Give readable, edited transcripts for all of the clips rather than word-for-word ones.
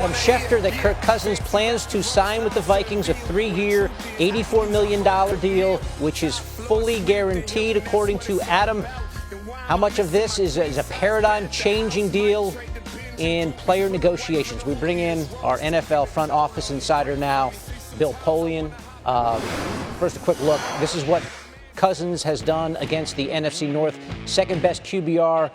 From Schefter that Kirk Cousins plans to sign with the Vikings a 3-year, $84 million deal, which is fully guaranteed, according to Adam. How much of this is a paradigm-changing deal in player negotiations? We bring in our NFL front office insider now, Bill Polian. First, a quick look. This is what Cousins has done against the NFC North, second-best QBR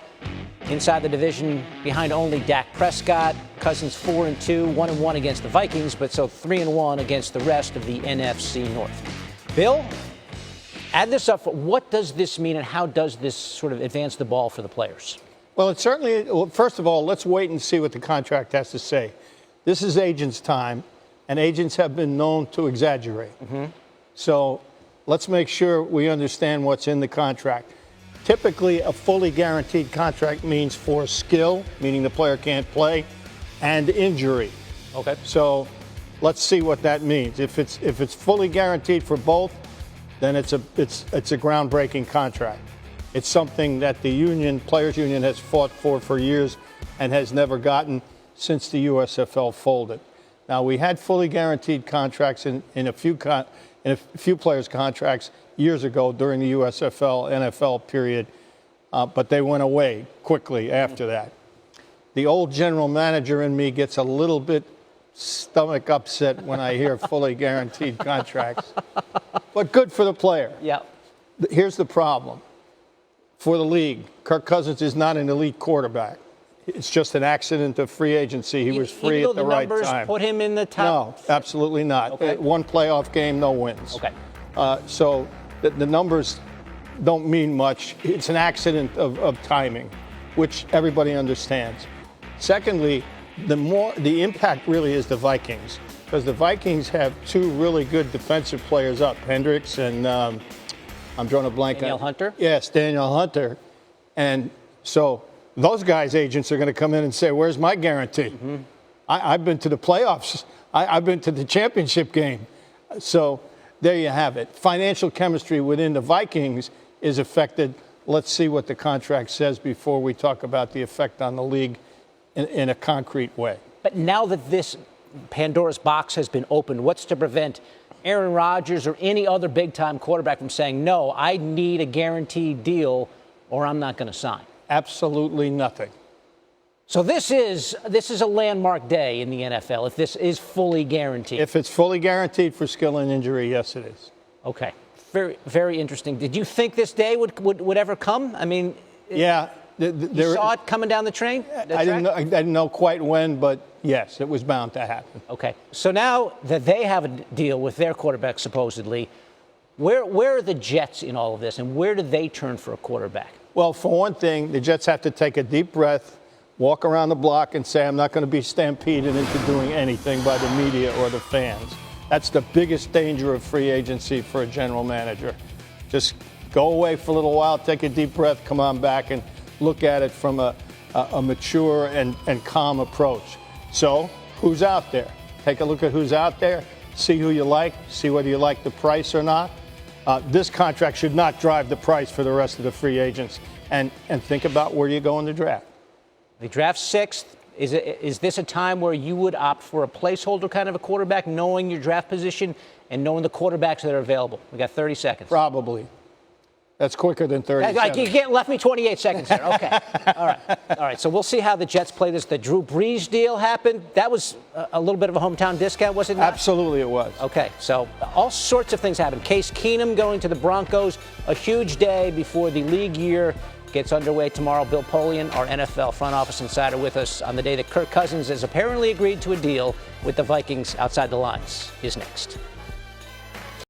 inside the division, behind only Dak Prescott. Cousins 4-2, 1-1 against the Vikings, but so 3-1 against the rest of the NFC North. Bill, add this up. What does this mean, and how does this sort of advance the ball for the players? Well, it certainly, first of all, let's wait and see what the contract has to say. This is agents' time, and agents have been known to exaggerate. So let's make sure we understand what's in the contract. Typically, a fully guaranteed contract means for skill, meaning the player can't play, and injury. Okay. So let's see what that means. If it's fully guaranteed for both, then it's a groundbreaking contract. It's something that the players union has fought for years and has never gotten since the USFL folded. Now, we had fully guaranteed contracts in a few players' contracts years ago during the USFL, NFL period, but they went away quickly after that. The old general manager in me gets a little bit stomach upset when I hear fully guaranteed contracts, but good for the player. Yeah. Here's the problem. For the league, Kirk Cousins is not an elite quarterback. It's just an accident of free agency. He was free at the right time. Even though the numbers put him in the top? No, absolutely not. Okay. One playoff game, no wins. Okay. So the numbers don't mean much. It's an accident of timing, which everybody understands. Secondly, the impact really is the Vikings, because the Vikings have two really good defensive players up, Hendricks and I'm drawing a blank. Danielle Hunter? Yes, Danielle Hunter. And so those guys' agents are going to come in and say, where's my guarantee? I've been to the playoffs. I've been to the championship game. So there you have it. Financial chemistry within the Vikings is affected. Let's see what the contract says before we talk about the effect on the league in a concrete way. But now that this Pandora's box has been opened, what's to prevent Aaron Rodgers or any other big-time quarterback from saying, no, I need a guaranteed deal or I'm not going to sign? Absolutely nothing. So this is a landmark day in the NFL if this is fully guaranteed. If it's fully guaranteed for skill and injury, yes, it is. Okay. Very, very interesting. Did you think this day would ever come? I mean, yeah. You saw it coming down the train? I didn't know quite when, but yes, it was bound to happen. Okay. So now that they have a deal with their quarterback, supposedly, where are the Jets in all of this, and where do they turn for a quarterback? Well, for one thing, the Jets have to take a deep breath, walk around the block and say, I'm not going to be stampeded into doing anything by the media or the fans. That's the biggest danger of free agency for a general manager. Just go away for a little while, take a deep breath, come on back, and look at it from a mature and calm approach. So who's out there? Take a look at who's out there, see who you like, see whether you like the price or not. This contract should not drive the price for the rest of the free agents. And think about where you go in the draft. The draft 6th. Is this a time where you would opt for a placeholder kind of a quarterback, knowing your draft position and knowing the quarterbacks that are available? We got 30 seconds. Probably. That's quicker than 30 seconds. You left me 28 seconds there. Okay. All right. So we'll see how the Jets play this. The Drew Brees deal happened. That was a little bit of a hometown discount, was it not? Absolutely it was. Okay. So all sorts of things happened. Case Keenum going to the Broncos. A huge day before the league year gets underway tomorrow. Bill Polian, our NFL front office insider, with us on the day that Kirk Cousins has apparently agreed to a deal with the Vikings outside the lines, is next.